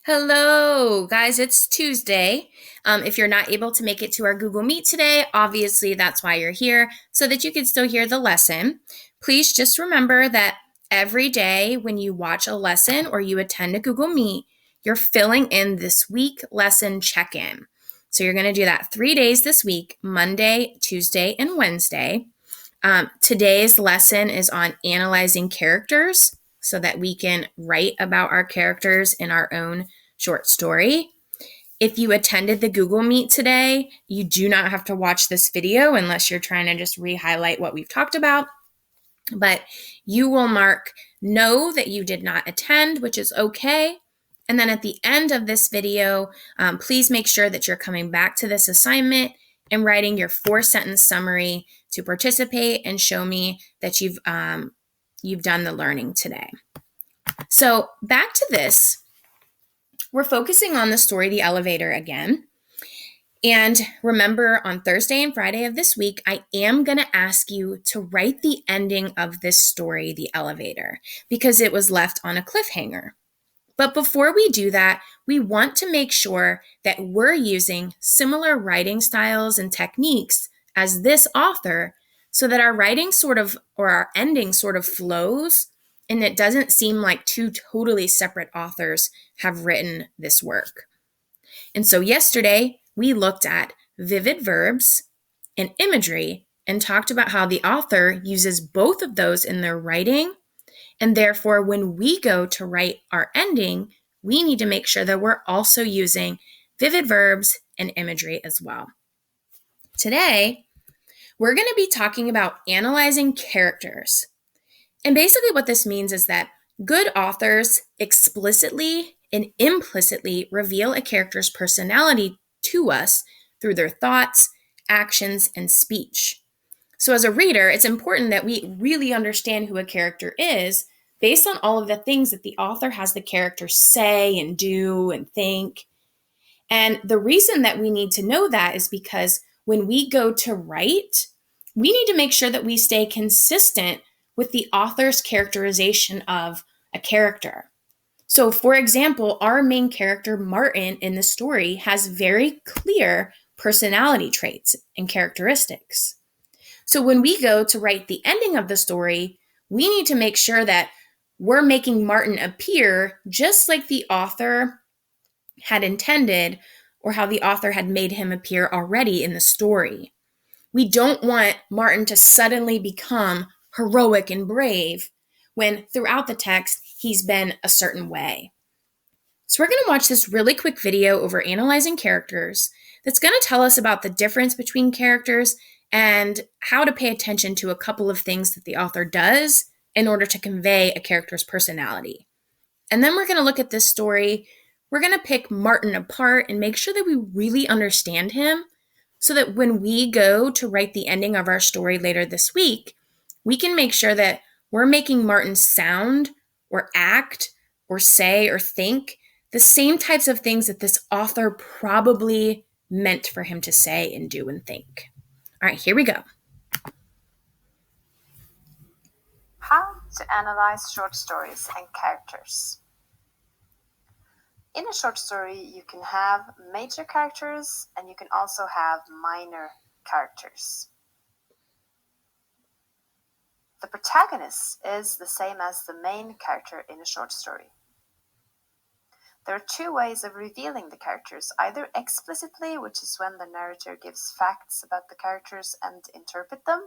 Hello, guys. It's Tuesday. If you're not able to make it to our Google Meet today, obviously that's why you're here, so that you can still hear the lesson. Please just remember that every day when you watch a lesson or you attend a Google Meet, you're filling in this week lesson check-in. So you're going to do that 3 days this week, Monday, Tuesday, and Wednesday. Today's lesson is on analyzing characters so that we can write about our characters in our own short story. If you attended the Google Meet today, you do not have to watch this video unless you're trying to just re-highlight what we've talked about. But you will mark no that you did not attend, which is okay. And then at the end of this video, please make sure that you're coming back to this assignment and writing your 4-sentence summary to participate and show me that you've done the learning today. So back to this, we're focusing on the story, The Elevator, again. And remember, on Thursday and Friday of this week, I am going to ask you to write the ending of this story, The Elevator, because it was left on a cliffhanger. But before we do that, we want to make sure that we're using similar writing styles and techniques as this author so that our writing or our ending sort of flows and it doesn't seem like two totally separate authors have written this work. And so yesterday, we looked at vivid verbs and imagery and talked about how the author uses both of those in their writing. And therefore, when we go to write our ending, we need to make sure that we're also using vivid verbs and imagery as well. Today, we're going to be talking about analyzing characters. And basically what this means is that good authors explicitly and implicitly reveal a character's personality to us through their thoughts, actions, and speech. So as a reader, it's important that we really understand who a character is based on all of the things that the author has the character say and do and think. And the reason that we need to know that is because when we go to write, we need to make sure that we stay consistent with the author's characterization of a character. So, for example, our main character, Martin, in the story has very clear personality traits and characteristics. So when we go to write the ending of the story, we need to make sure that we're making Martin appear just like the author had intended or how the author had made him appear already in the story. We don't want Martin to suddenly become heroic and brave when throughout the text he's been a certain way. So we're going to watch this really quick video over analyzing characters that's going to tell us about the difference between characters and how to pay attention to a couple of things that the author does in order to convey a character's personality. And then we're going to look at this story. We're going to pick Martin apart and make sure that we really understand him so that when we go to write the ending of our story later this week, we can make sure that we're making Martin sound or act or say or think the same types of things that this author probably meant for him to say and do and think. All right, here we go. How to analyze short stories and characters. In a short story, you can have major characters and you can also have minor characters. The protagonist is the same as the main character in a short story. There are two ways of revealing the characters, either explicitly, which is when the narrator gives facts about the characters and interpret them,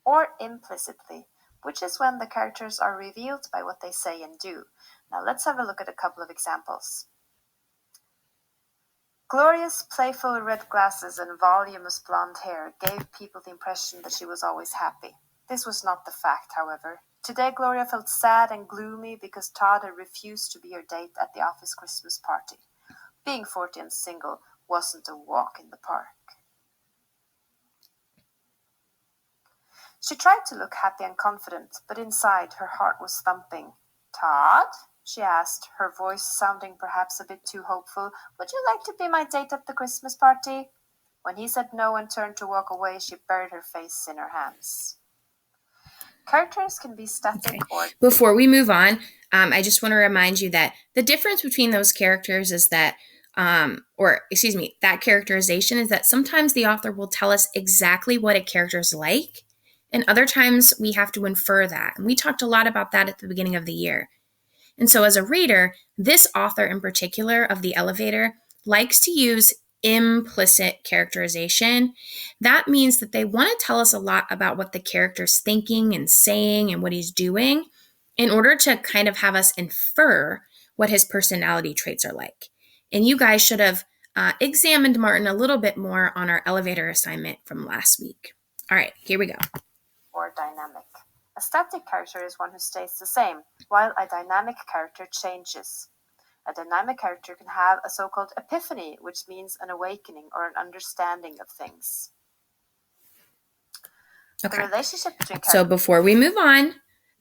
or implicitly, which is when the characters are revealed by what they say and do. Now let's have a look at a couple of examples. Gloria's playful red glasses and voluminous blonde hair gave people the impression that she was always happy. This was not the fact, however. Today Gloria felt sad and gloomy because Todd had refused to be her date at the office Christmas party. Being 40 and single wasn't a walk in the park. She tried to look happy and confident, but inside her heart was thumping. "Todd?" she asked, her voice sounding perhaps a bit too hopeful. "Would you like to be my date at the Christmas party?" When he said no and turned to walk away, she buried her face in her hands. Characters can be static or... Before we move on, I just want to remind you that the difference between those characters is that, that characterization is that sometimes the author will tell us exactly what a character is like, and other times we have to infer that. And we talked a lot about that at the beginning of the year. And so as a reader, this author in particular of The Elevator likes to use implicit characterization. That means that they want to tell us a lot about what the character's thinking and saying and what he's doing in order to kind of have us infer what his personality traits are like. And you guys should have examined Martin a little bit more on our elevator assignment from last week. All right, here we go. Or dynamic. A static character is one who stays the same, while a dynamic character changes. A dynamic character can have a so-called epiphany, which means an awakening or an understanding of things. Okay. The relationship between characters... So before we move on,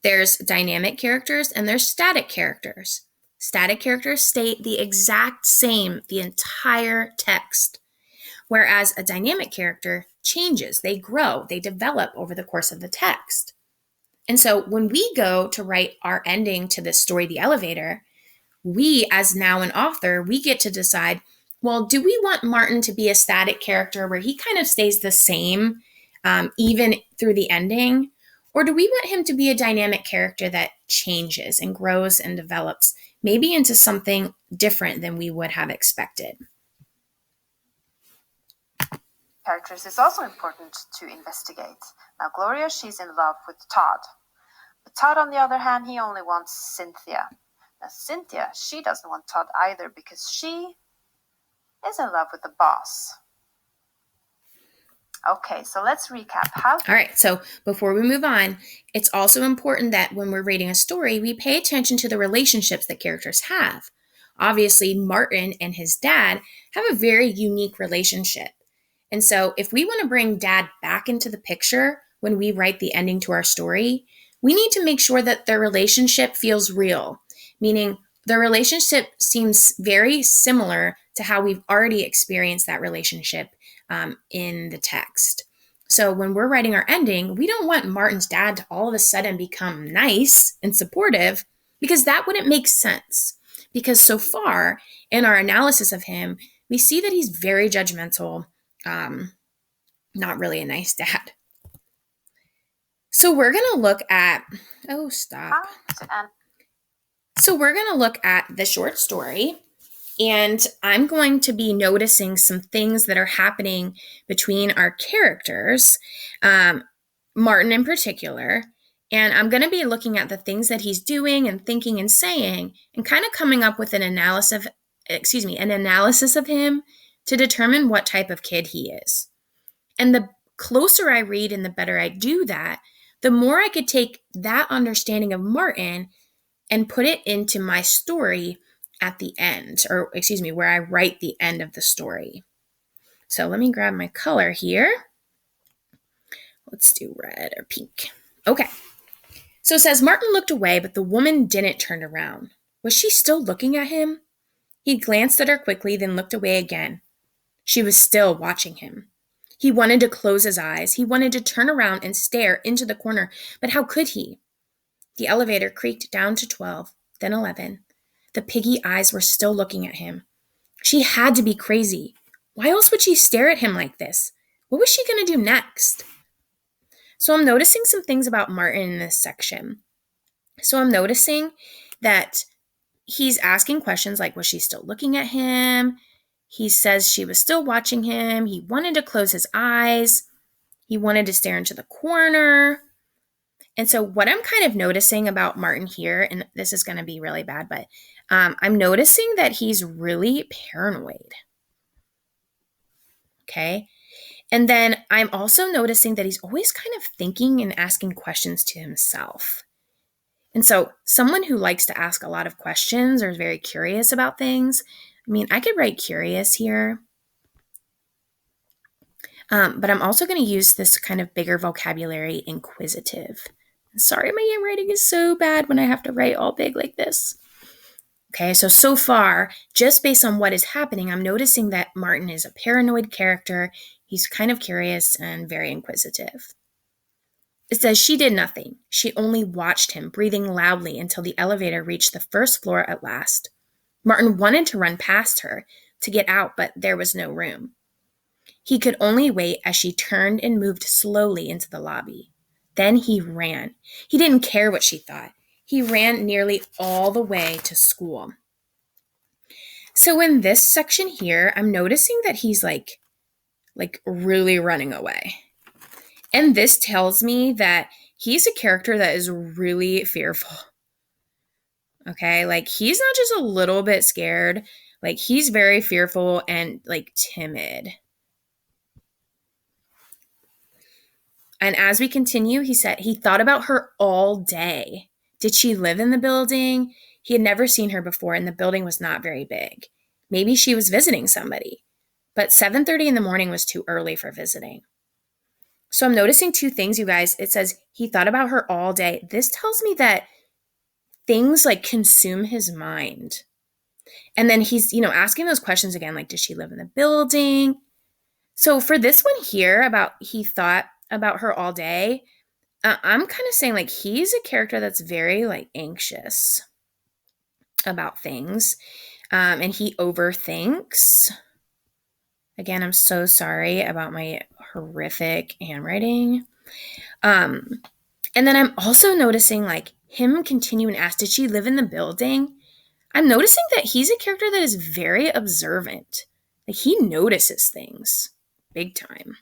there's dynamic characters and there's static characters. Static characters stay the exact same the entire text, whereas a dynamic character changes, they grow, they develop over the course of the text. And so when we go to write our ending to this story, The Elevator, we, as now an author, we get to decide, well, do we want Martin to be a static character where he kind of stays the same even through the ending? Or do we want him to be a dynamic character that changes and grows and develops, maybe into something different than we would have expected? Characters is also important to investigate. Now, Gloria, she's in love with Todd. But Todd, on the other hand, he only wants Cynthia. Now, Cynthia, she doesn't want Todd either because she is in love with the boss. Okay, so let's recap. All right, so before we move on, it's also important that when we're reading a story, we pay attention to the relationships that characters have. Obviously, Martin and his dad have a very unique relationship. And so if we want to bring Dad back into the picture when we write the ending to our story, we need to make sure that their relationship feels real, meaning their relationship seems very similar to how we've already experienced that relationship in the text. So when we're writing our ending, we don't want Martin's dad to all of a sudden become nice and supportive because that wouldn't make sense. Because so far in our analysis of him, we see that he's very judgmental, not really a nice dad. So we're going to look at, So we're going to look at the short story, and I'm going to be noticing some things that are happening between our characters, Martin in particular, and I'm going to be looking at the things that he's doing and thinking and saying and kind of coming up with an analysis of him to determine what type of kid he is. And the closer I read and the better I do that, the more I could take that understanding of Martin and put it into my story at the end, where I write the end of the story. So let me grab my color here. Let's do red or pink. Okay. So it says, Martin looked away, but the woman didn't turn around. Was she still looking at him? He glanced at her quickly, then looked away again. She was still watching him. He wanted to close his eyes. He wanted to turn around and stare into the corner, but how could he? The elevator creaked down to 12, then 11. The piggy eyes were still looking at him. She had to be crazy. Why else would she stare at him like this? What was she going to do next? So I'm noticing some things about Martin in this section. So I'm noticing that he's asking questions like, was she still looking at him? He says she was still watching him. He wanted to close his eyes. He wanted to stare into the corner. And so what I'm kind of noticing about Martin here, and this is going to be really bad, but I'm noticing that he's really paranoid. Okay. And then I'm also noticing that he's always kind of thinking and asking questions to himself. And so someone who likes to ask a lot of questions or is very curious about things, I could write curious here. But I'm also going to use this kind of bigger vocabulary, inquisitive. Sorry, my handwriting is so bad when I have to write all big like this. Okay, so far, just based on what is happening, I'm noticing that Martin is a paranoid character. He's kind of curious and very inquisitive. It says she did nothing. She only watched him, breathing loudly until the elevator reached the first floor at last. Martin wanted to run past her to get out, but there was no room. He could only wait as she turned and moved slowly into the lobby. Then he ran. He didn't care what she thought. He ran nearly all the way to school. So in this section here, I'm noticing that he's like really running away. And this tells me that he's a character that is really fearful. Okay, like he's not just a little bit scared, like he's very fearful and like timid. And as we continue, he said he thought about her all day. Did she live in the building? He had never seen her before, and the building was not very big. Maybe she was visiting somebody. But 7:30 in the morning was too early for visiting. So I'm noticing two things, you guys. It says he thought about her all day. This tells me that things like consume his mind. And then he's, asking those questions again, like, does she live in the building? So for this one here about he thought about her all day, I'm kind of saying like he's a character that's very like anxious about things, and he overthinks. Again, I'm so sorry about my horrific handwriting. And then I'm also noticing like him continue and ask, did she live in the building? I'm noticing that he's a character that is very observant. Like he notices things big time.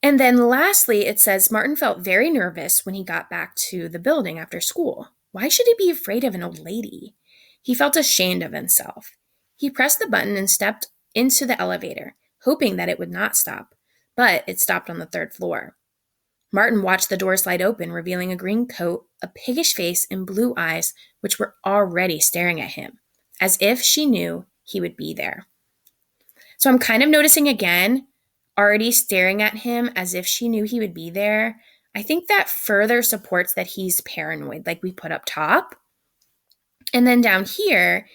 And then lastly, it says Martin felt very nervous when he got back to the building after school. Why should he be afraid of an old lady? He felt ashamed of himself. He pressed the button and stepped into the elevator, hoping that it would not stop, but it stopped on the third floor. Martin watched the door slide open, revealing a green coat, a piggish face, and blue eyes, which were already staring at him, as if she knew he would be there. So I'm kind of noticing again, already staring at him as if she knew he would be there. I think that further supports that he's paranoid, like we put up top. And then down here,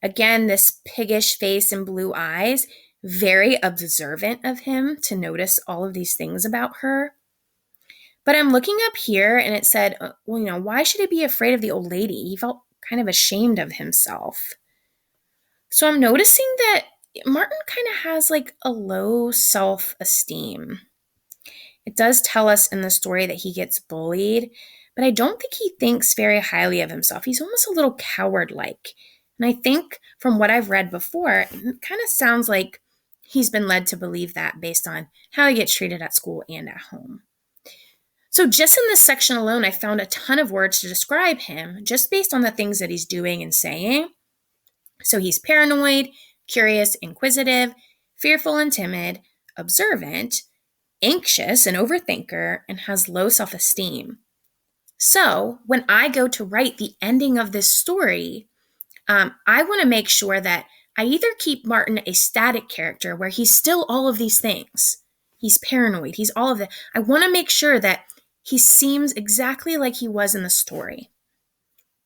again, this piggish face and blue eyes, very observant of him to notice all of these things about her. But I'm looking up here and it said, why should he be afraid of the old lady? He felt kind of ashamed of himself. So I'm noticing that Martin kind of has like a low self-esteem. It does tell us in the story that he gets bullied, but I don't think he thinks very highly of himself. He's almost a little coward-like. And I think from what I've read before, it kind of sounds like he's been led to believe that based on how he gets treated at school and at home. So just in this section alone, I found a ton of words to describe him just based on the things that he's doing and saying. So he's paranoid, curious, inquisitive, fearful and timid, observant, anxious, an overthinker, and has low self-esteem. So when I go to write the ending of this story, I want to make sure that I either keep Martin a static character where he's still all of these things. He's paranoid. He's all of that. I want to make sure that he seems exactly like he was in the story.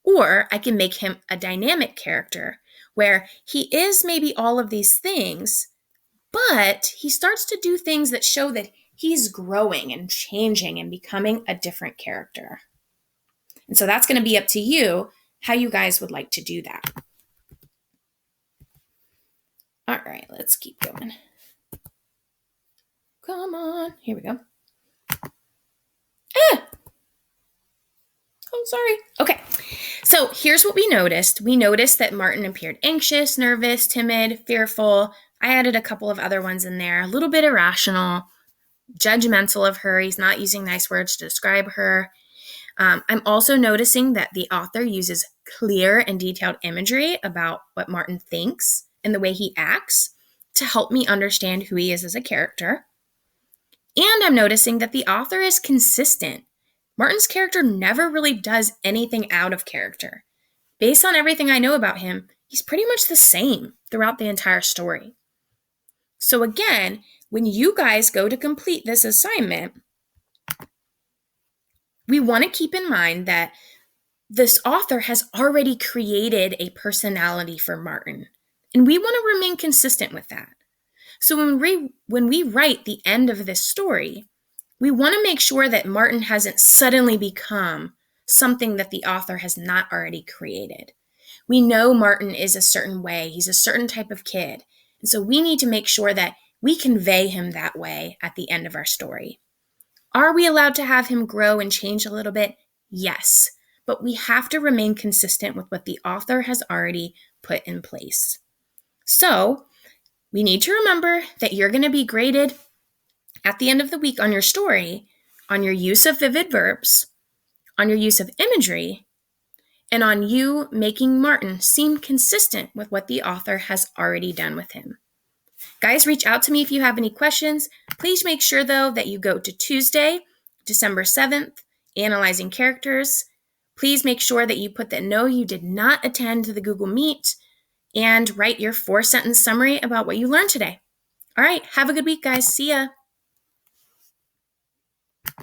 Or I can make him a dynamic character where he is maybe all of these things, but he starts to do things that show that he's growing and changing and becoming a different character. And so that's going to be up to you how you guys would like to do that. All right, let's keep going. Come on. Here we go. Oh, sorry. Okay. So here's what we noticed. We noticed that Martin appeared anxious, nervous, timid, fearful. I added a couple of other ones in there. A little bit irrational, judgmental of her. He's not using nice words to describe her. I'm also noticing that the author uses clear and detailed imagery about what Martin thinks and the way he acts to help me understand who he is as a character. And I'm noticing that the author is consistent. Martin's character never really does anything out of character. Based on everything I know about him, he's pretty much the same throughout the entire story. So again, when you guys go to complete this assignment, we want to keep in mind that this author has already created a personality for Martin, and we want to remain consistent with that. So when we write the end of this story, We want to make sure that Martin hasn't suddenly become something that the author has not already created. We know Martin is a certain way. He's a certain type of kid. And so we need to make sure that we convey him that way at the end of our story. Are we allowed to have him grow and change a little bit? Yes, but we have to remain consistent with what the author has already put in place. So we need to remember that you're going to be graded at the end of the week on your story, on your use of vivid verbs, on your use of imagery, and on you making Martin seem consistent with what the author has already done with him. Guys, reach out to me if you have any questions. Please make sure, though, that you go to Tuesday, December 7th, Analyzing Characters. Please make sure that you put that no, you did not attend the Google Meet, and write your 4-sentence summary about what you learned today. All right, have a good week, guys. See ya.